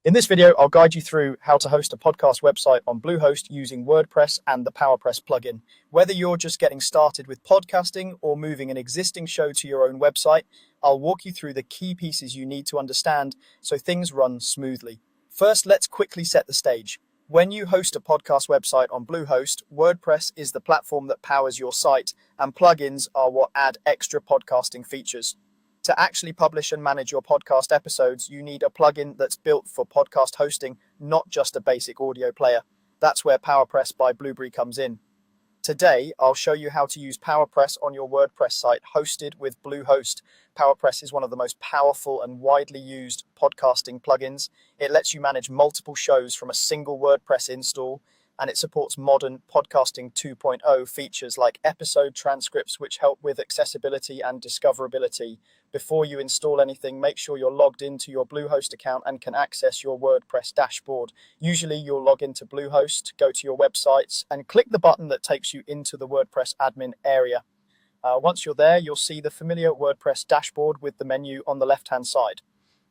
In this video, I'll guide you through how to host a podcast website on Bluehost using WordPress and the PowerPress plugin. Whether you're just getting started with podcasting or moving an existing show to your own website, I'll walk you through the key pieces you need to understand so things run smoothly. First, let's quickly set the stage. When you host a podcast website on Bluehost, WordPress is the platform that powers your site, and plugins are what add extra podcasting features. To actually publish and manage your podcast episodes, you need a plugin that's built for podcast hosting, not just a basic audio player. That's where PowerPress by Blueberry comes in. Today, I'll show you how to use PowerPress on your WordPress site hosted with Bluehost. PowerPress is one of the most powerful and widely used podcasting plugins. It lets you manage multiple shows from a single WordPress install, and it supports modern podcasting 2.0 features like episode transcripts, which help with accessibility and discoverability. Before you install anything, make sure you're logged into your Bluehost account and can access your WordPress dashboard. Usually you'll log into Bluehost, go to your websites, and click the button that takes you into the WordPress admin area. Once you're there, you'll see the familiar WordPress dashboard with the menu on the left-hand side.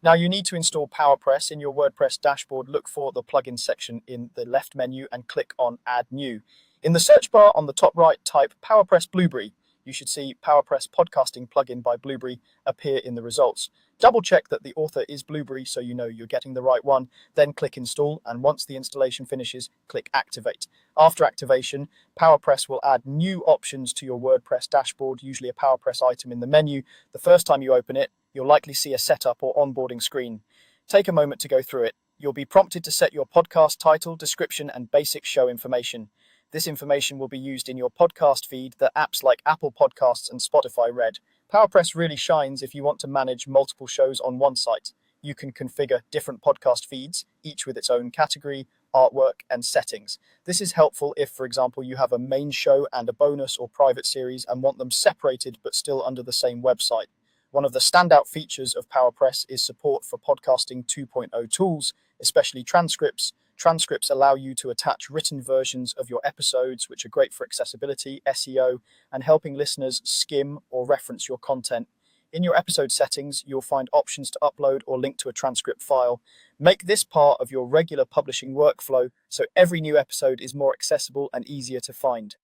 Now you need to install PowerPress in your WordPress dashboard. Look for the plugin section in the left menu and click on Add New. In the search bar on the top right, type PowerPress Blueberry. You should see PowerPress Podcasting Plugin by Blueberry appear in the results. Double check that the author is Blueberry so you know you're getting the right one. Then click Install, and once the installation finishes, click Activate. After activation, PowerPress will add new options to your WordPress dashboard, usually a PowerPress item in the menu. The first time you open it, you'll likely see a setup or onboarding screen. Take a moment to go through it. You'll be prompted to set your podcast title, description, and basic show information. This information will be used in your podcast feed that apps like Apple Podcasts and Spotify read. PowerPress really shines if you want to manage multiple shows on one site. You can configure different podcast feeds, each with its own category, artwork, and settings. This is helpful if, for example, you have a main show and a bonus or private series and want them separated but still under the same website. One of the standout features of PowerPress is support for podcasting 2.0 tools, especially transcripts. Transcripts allow you to attach written versions of your episodes, which are great for accessibility, SEO, and helping listeners skim or reference your content. In your episode settings, you'll find options to upload or link to a transcript file. Make this part of your regular publishing workflow so every new episode is more accessible and easier to find.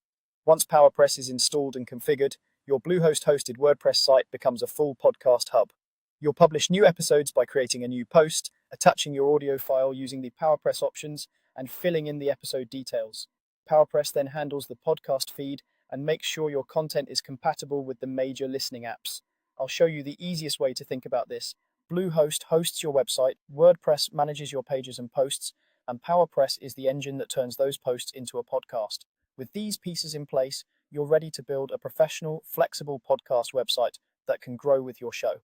Once PowerPress is installed and configured, your Bluehost-hosted WordPress site becomes a full podcast hub. You'll publish new episodes by creating a new post, attaching your audio file using the PowerPress options, and filling in the episode details. PowerPress then handles the podcast feed and makes sure your content is compatible with the major listening apps. I'll show you the easiest way to think about this. Bluehost hosts your website, WordPress manages your pages and posts, and PowerPress is the engine that turns those posts into a podcast. With these pieces in place, you're ready to build a professional, flexible podcast website that can grow with your show.